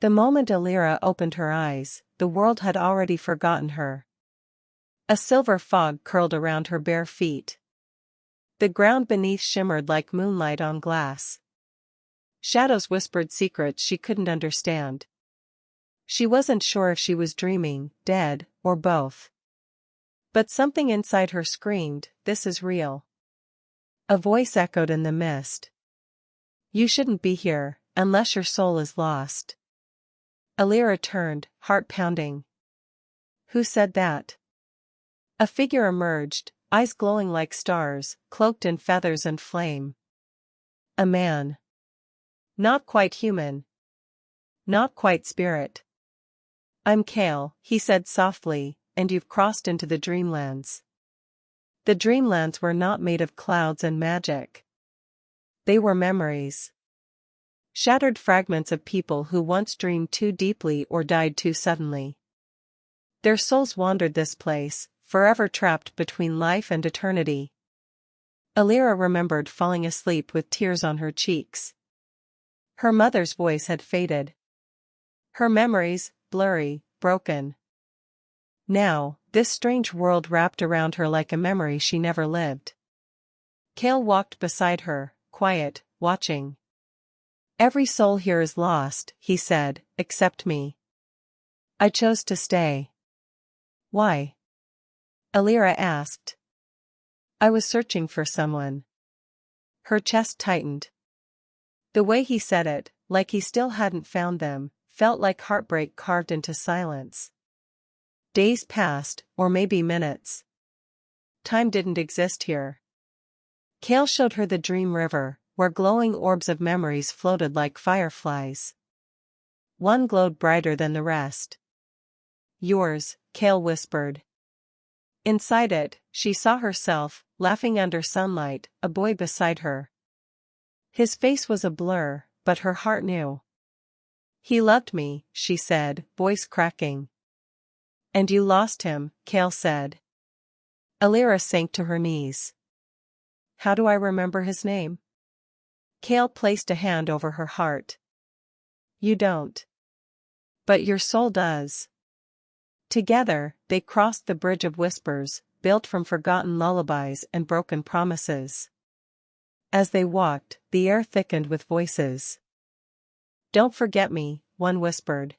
The moment Elira opened her eyes, the world had already forgotten her. A silver fog curled around her bare feet. The ground beneath shimmered like moonlight on glass. Shadows whispered secrets she couldn't understand. She wasn't sure if she was dreaming, dead, or both. But something inside her screamed, "This is real." A voice echoed in the mist. "You shouldn't be here, unless your soul is lost." Elira turned, heart pounding. Who said that? A figure emerged, eyes glowing like stars, cloaked in feathers and flame. A man. Not quite human. Not quite spirit. "I'm Kael," he said softly, "and you've crossed into the Dreamlands." The Dreamlands were not made of clouds and magic. They were memories. Shattered fragments of people who once dreamed too deeply or died too suddenly. Their souls wandered this place, forever trapped between life and eternity. Elira remembered falling asleep with tears on her cheeks. Her mother's voice had faded. Her memories, blurry, broken. Now, this strange world wrapped around her like a memory she never lived. Kael walked beside her, quiet, watching. "Every soul here is lost," he said, "except me. I chose to stay." "Why?" Elira asked. "I was searching for someone." Her chest tightened. The way he said it, like he still hadn't found them, felt like heartbreak carved into silence. Days passed, or maybe minutes. Time didn't exist here. Kael showed her the dream river, where glowing orbs of memories floated like fireflies. One glowed brighter than the rest. "Yours," Kael whispered. Inside it, she saw herself, laughing under sunlight, a boy beside her. His face was a blur, but her heart knew. "He loved me," she said, voice cracking. "And you lost him," Kael said. Elira sank to her knees. "How do I remember his name?" Kael placed a hand over her heart. "You don't. But your soul does." Together, they crossed the bridge of whispers, built from forgotten lullabies and broken promises. As they walked, the air thickened with voices. "Don't forget me," one whispered.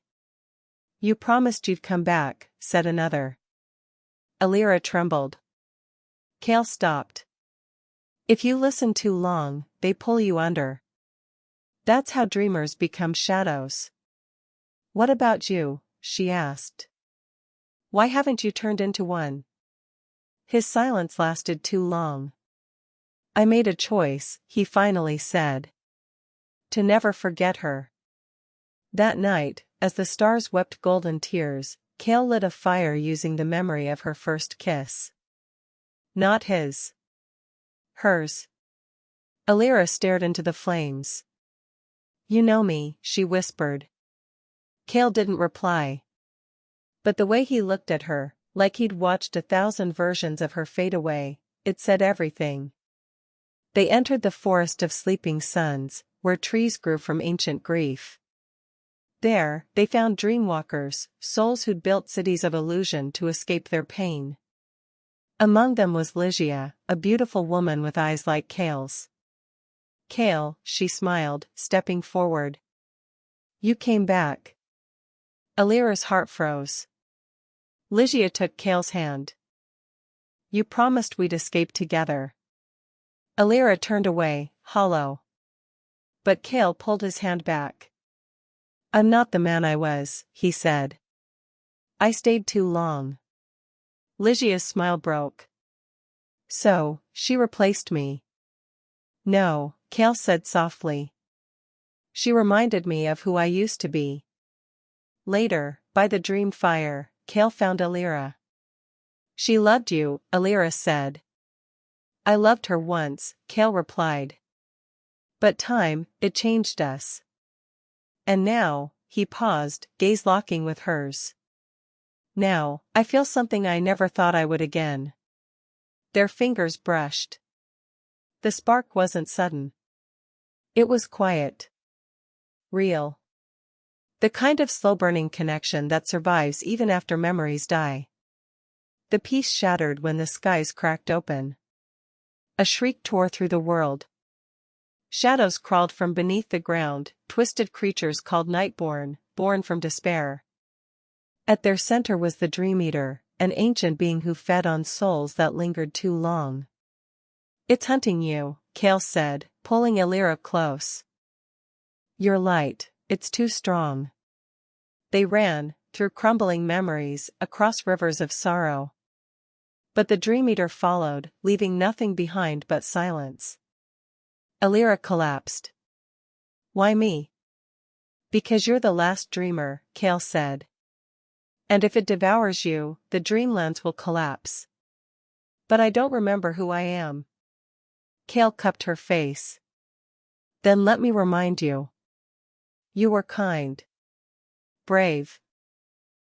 "You promised you'd come back," said another. Elira trembled. Kael stopped. "If you listen too long, they pull you under. That's how dreamers become shadows." "What about you?" she asked. "Why haven't you turned into one?" His silence lasted too long. "I made a choice," he finally said. "To never forget her." That night, as the stars wept golden tears, Kael lit a fire using the memory of her first kiss. Not his. Hers. Elira stared into the flames. "You know me," she whispered. Kael didn't reply. But the way he looked at her, like he'd watched 1,000 versions of her fade away, it said everything. They entered the forest of sleeping suns, where trees grew from ancient grief. There, they found dreamwalkers, souls who'd built cities of illusion to escape their pain. Among them was Ligia, a beautiful woman with eyes like Kael's. "Kael," she smiled, stepping forward. "You came back." Elira's heart froze. Ligia took Kael's hand. "You promised we'd escape together." Elira turned away, hollow. But Kael pulled his hand back. "I'm not the man I was," he said. "I stayed too long." Ligia's smile broke. "So, she replaced me?" "No," Kael said softly. "She reminded me of who I used to be." Later, by the dream fire, Kael found Elira. "She loved you," Elira said. "I loved her once," Kael replied. "But time, it changed us." And now, he paused, gaze locking with hers. "Now, I feel something I never thought I would again." Their fingers brushed. The spark wasn't sudden. It was quiet. Real. The kind of slow-burning connection that survives even after memories die. The peace shattered when the skies cracked open. A shriek tore through the world. Shadows crawled from beneath the ground, twisted creatures called Nightborn, born from despair. At their center was the Dream Eater, an ancient being who fed on souls that lingered too long. "It's hunting you," Kael said, pulling Elira close. "Your light, it's too strong." They ran, through crumbling memories, across rivers of sorrow. But the Dream Eater followed, leaving nothing behind but silence. Elira collapsed. "Why me?" "Because you're the last dreamer," Kael said. "And if it devours you, the Dreamlands will collapse." "But I don't remember who I am." Kael cupped her face. "Then let me remind you. You were kind. Brave.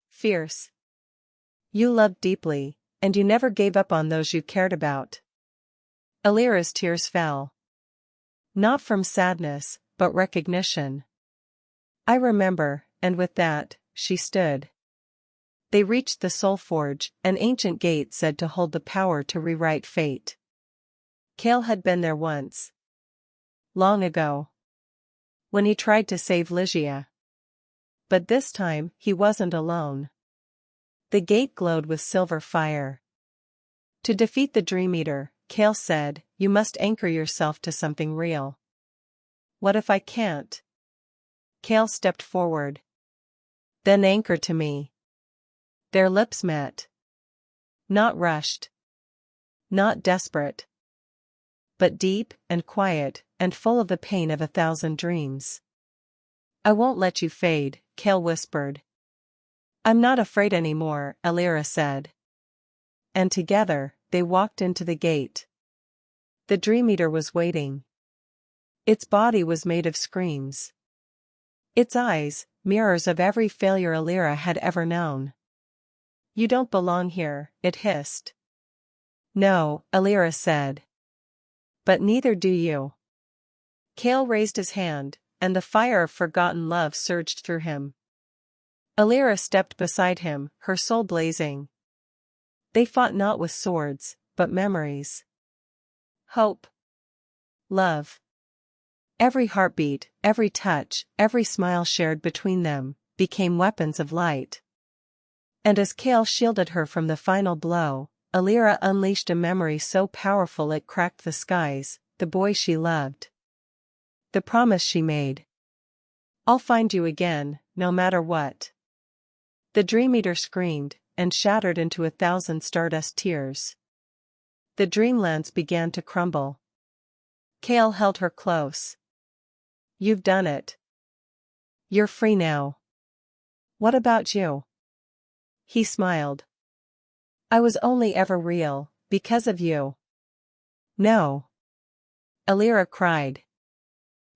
Fierce. You loved deeply, and you never gave up on those you cared about." Elira's tears fell. Not from sadness, but recognition. "I remember," and with that, she stood. They reached the Soul Forge, an ancient gate said to hold the power to rewrite fate. Kael had been there once. Long ago. When he tried to save Ligia. But this time, he wasn't alone. The gate glowed with silver fire. "To defeat the Dream Eater," Kael said, "you must anchor yourself to something real." "What if I can't?" Kael stepped forward. "Then anchor to me." Their lips met. Not rushed. Not desperate. But deep, and quiet, and full of the pain of 1,000 dreams. "I won't let you fade," Kael whispered. "I'm not afraid anymore," Elira said. And together, they walked into the gate. The Dream Eater was waiting. Its body was made of screams. Its eyes, mirrors of every failure Elira had ever known. "You don't belong here," it hissed. "No," Elira said. "But neither do you." Kael raised his hand, and the fire of forgotten love surged through him. Elira stepped beside him, her soul blazing. They fought not with swords, but memories. Hope. Love. Every heartbeat, every touch, every smile shared between them, became weapons of light. And as Kael shielded her from the final blow, Elira unleashed a memory so powerful it cracked the skies, the boy she loved. The promise she made. "I'll find you again, no matter what." The Dream Eater screamed, and shattered into 1,000 stardust tears. The Dreamlands began to crumble. Kael held her close. "You've done it. You're free now." "What about you?" He smiled. "I was only ever real, because of you." "No." Elira cried.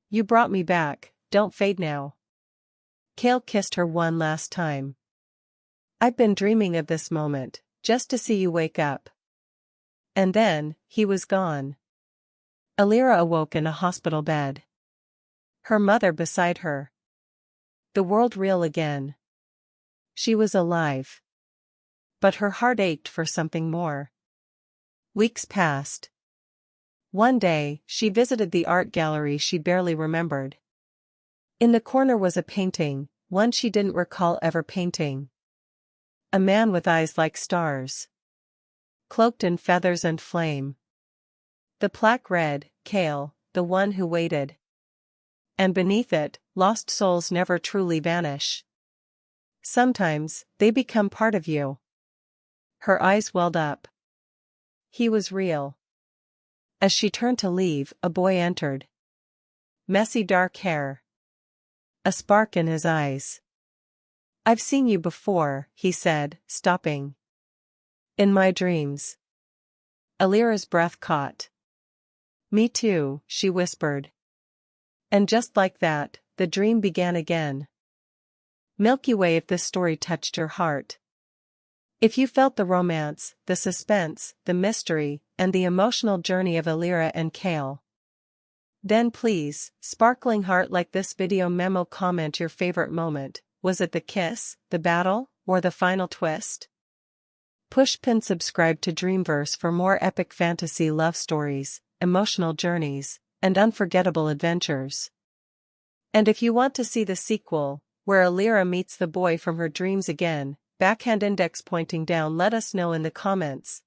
"You brought me back, don't fade now." Kael kissed her one last time. "I've been dreaming of this moment, just to see you wake up." And then, he was gone. Elira awoke in a hospital bed. Her mother beside her. The world real again. She was alive. But her heart ached for something more. Weeks passed. One day, she visited the art gallery she barely remembered. In the corner was a painting, one she didn't recall ever painting. A man with eyes like stars. Cloaked in feathers and flame. The plaque read, "Kael, the one who waited." And beneath it, "Lost souls never truly vanish. Sometimes, they become part of you." Her eyes welled up. He was real. As she turned to leave, a boy entered. Messy dark hair. A spark in his eyes. "I've seen you before," he said, stopping. "In my dreams." Elira's breath caught. "Me too," she whispered. And just like that, the dream began again. Milky Way, if this story touched your heart. If you felt the romance, the suspense, the mystery, and the emotional journey of Elira and Kael, then please, sparkling heart like this video memo, comment your favorite moment, Was it the kiss, the battle, or the final twist? Push pin subscribe to Dreamverse for more epic fantasy love stories, emotional journeys, and unforgettable adventures. And if you want to see the sequel, where Elira meets the boy from her dreams again, backhand index pointing down, let us know in the comments.